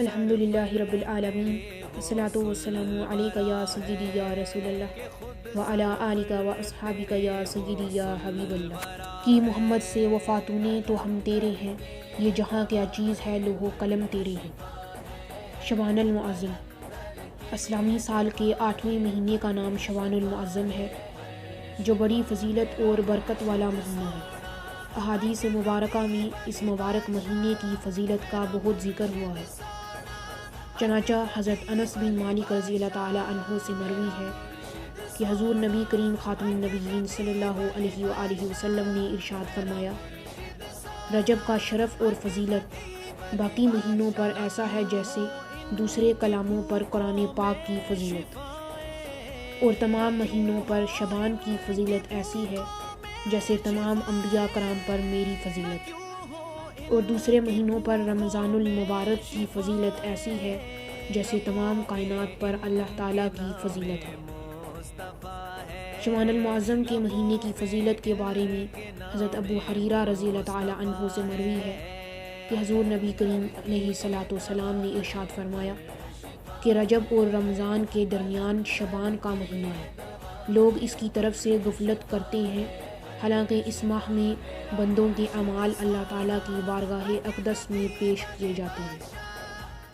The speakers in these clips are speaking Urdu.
الحمدللہ رب العالمین، والصلاۃ والسلام علیک یا سیدی یا رسول اللہ وعلی آلک و اصحابک یا سیدی یا حبیب اللہ۔ کی محمد سے وفاتونے تو ہم تیرے ہیں، یہ جہاں کیا چیز ہے لوح و قلم تیرے ہیں۔ شعبان المعظم اسلامی سال کے 8ویں مہینے کا نام شعبان المعظم ہے، جو بڑی فضیلت اور برکت والا مہینہ ہے۔ احادیث مبارکہ میں اس مبارک مہینے کی فضیلت کا بہت ذکر ہوا ہے۔ چنانچہ حضرت انس بن مالک رضی اللہ تعالیٰ عنہ سے مروی ہے کہ حضور نبی کریم خاتم النبیین صلی اللہ علیہ وآلہ وسلم نے ارشاد فرمایا، رجب کا شرف اور فضیلت باقی مہینوں پر ایسا ہے جیسے دوسرے کلاموں پر قرآن پاک کی فضیلت، اور تمام مہینوں پر شعبان کی فضیلت ایسی ہے جیسے تمام انبیاء کرام پر میری فضیلت، اور دوسرے مہینوں پر رمضان المبارک کی فضیلت ایسی ہے جیسے تمام کائنات پر اللہ تعالیٰ کی فضیلت ہے۔ شعبان المعظم کے مہینے کی فضیلت کے بارے میں حضرت ابو حریرہ رضی اللہ تعالیٰ عنہ سے مروی ہے کہ حضور نبی کریم علیہ الصلاۃ والسلام نے ارشاد فرمایا کہ رجب اور رمضان کے درمیان شعبان کا مہینہ ہے۔ لوگ اس کی طرف سے غفلت کرتے ہیں، حالانکہ اس ماہ میں بندوں کے اعمال اللہ تعالیٰ کی بارگاہ اقدس میں پیش کیے جاتے ہیں،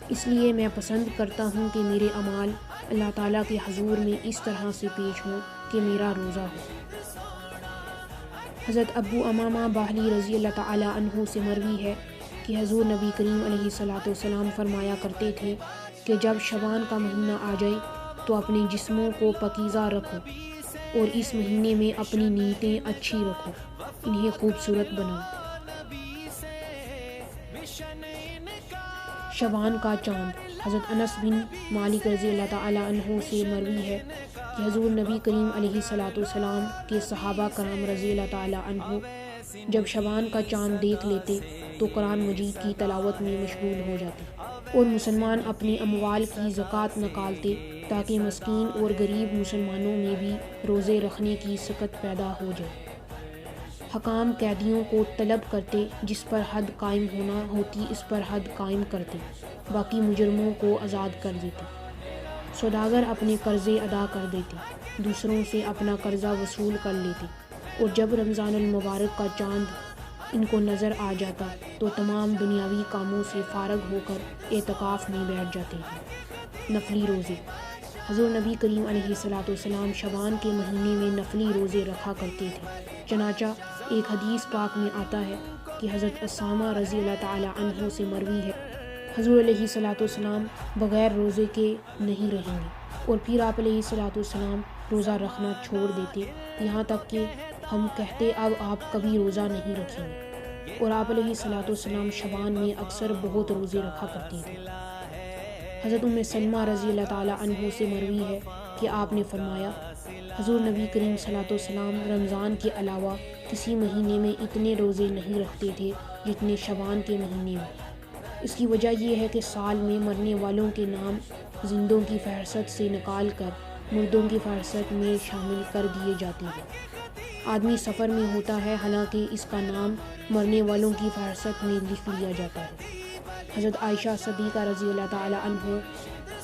اس لیے میں پسند کرتا ہوں کہ میرے اعمال اللہ تعالیٰ کے حضور میں اس طرح سے پیش ہوں کہ میرا روزہ ہو۔ حضرت ابو امامہ باہلی رضی اللہ تعالیٰ عنہ سے مروی ہے کہ حضور نبی کریم علیہ الصلاۃ والسلام فرمایا کرتے تھے کہ جب شعبان کا مہینہ آ جائے تو اپنے جسموں کو پاکیزہ رکھو، اور اس مہینے میں اپنی نیتیں اچھی رکھو، انہیں خوبصورت بناؤ۔ شعبان کا چاند حضرت انس بن مالک رضی اللہ تعالیٰ عنہ سے مروی ہے کہ حضور نبی کریم علیہ الصلاۃ والسلام کے صحابہ کرام رضی اللہ تعالیٰ عنہ جب شعبان کا چاند دیکھ لیتے تو قرآن مجید کی تلاوت میں مشغول ہو جاتے، اور مسلمان اپنے اموال کی زکوٰۃ نکالتے تاکہ مسکین اور غریب مسلمانوں میں بھی روزے رکھنے کی سکت پیدا ہو جائے۔ حکام قیدیوں کو طلب کرتے، جس پر حد قائم ہونا ہوتی اس پر حد قائم کرتے، باقی مجرموں کو آزاد کر دیتے۔ سوداگر اپنے قرضے ادا کر دیتے، دوسروں سے اپنا قرضہ وصول کر لیتے، اور جب رمضان المبارک کا چاند ان کو نظر آ جاتا تو تمام دنیاوی کاموں سے فارغ ہو کر اعتکاف میں بیٹھ جاتے ہیں۔ نفلی روزے حضور نبی کریم علیہ الصلاۃ والسلام شعبان کے مہینے میں نفلی روزے رکھا کرتے تھے۔ چنانچہ ایک حدیث پاک میں آتا ہے کہ حضرت اسامہ رضی اللہ تعالیٰ عنہ سے مروی ہے، حضور علیہ الصلاۃ والسلام بغیر روزے کے نہیں رہیں گے، اور پھر آپ علیہ الصلاۃ والسلام روزہ رکھنا چھوڑ دیتے، یہاں تک کہ ہم کہتے اب آپ کبھی روزہ نہیں رکھیں گے، اور آپ علیہ الصلاۃ والسلام شعبان میں اکثر بہت روزے رکھا کرتے تھے۔ حضرت ام سلمہ رضی اللہ تعالیٰ عنہ سے مروی ہے کہ آپ نے فرمایا، حضور نبی کریم صلی اللہ علیہ وسلم رمضان کے علاوہ کسی مہینے میں اتنے روزے نہیں رکھتے تھے جتنے شعبان کے مہینے میں۔ اس کی وجہ یہ ہے کہ سال میں مرنے والوں کے نام زندوں کی فہرست سے نکال کر مردوں کی فہرست میں شامل کر دیے جاتے ہیں۔ آدمی سفر میں ہوتا ہے، حالانکہ اس کا نام مرنے والوں کی فہرست میں لکھ لیا جاتا ہے۔ حضرت عائشہ صدیقہ رضی اللہ تعالیٰ عنہ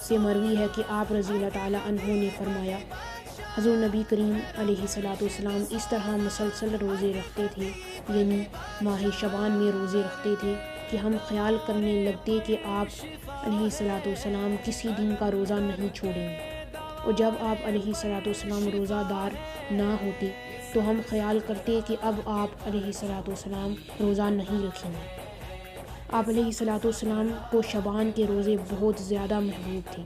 سے مروی ہے کہ آپ رضی اللہ تعالیٰ عنہ نے فرمایا، حضور نبی کریم علیہ الصلاۃ والسلام اس طرح مسلسل روزے رکھتے تھے، یعنی ماہ شعبان میں روزے رکھتے تھے کہ ہم خیال کرنے لگتے کہ آپ علیہ الصلاۃ والسلام کسی دن کا روزہ نہیں چھوڑیں گے، اور جب آپ علیہ الصلاۃ والسلام روزہ دار نہ ہوتے تو ہم خیال کرتے کہ اب آپ علیہ الصلاۃ والسلام روزہ نہیں رکھیں گے۔ آپ علیہ الصلاۃ والسلام کو شعبان کے روزے بہت زیادہ محبوب تھے۔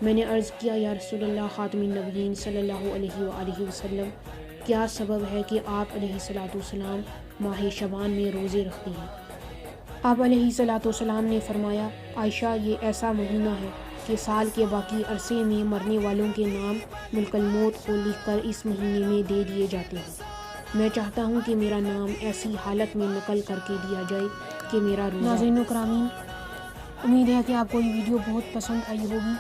میں نے عرض کیا، یا رسول اللہ خاتم النبیین صلی اللہ علیہ وآلہ وسلم، کیا سبب ہے کہ آپ علیہ الصلاۃ والسلام ماہ شعبان میں روزے رکھتے ہیں؟ آپ علیہ الصلاۃ والسلام نے فرمایا، عائشہ، یہ ایسا مہینہ ہے کہ سال کے باقی عرصے میں مرنے والوں کے نام ملک الموت کو لکھ کر اس مہینے میں دے دیے جاتے ہیں۔ میں چاہتا ہوں کہ میرا نام ایسی حالت میں نقل کر کے دیا جائے کہ میرا روزہ۔ ناظرین و کرامین، امید ہے کہ آپ کو یہ ویڈیو بہت پسند آئی ہوگی۔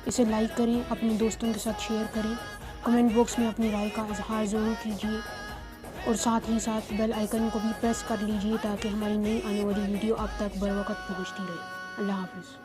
اسے لائک کریں، اپنے دوستوں کے ساتھ شیئر کریں، کمنٹ باکس میں اپنی رائے کا اظہار ضرور کیجیے، اور ساتھ ہی ساتھ بیل آئیکن کو بھی پریس کر لیجیے تاکہ ہماری نئی آنے والی ویڈیو آپ تک بروقت پہنچتی رہے۔ اللہ حافظ۔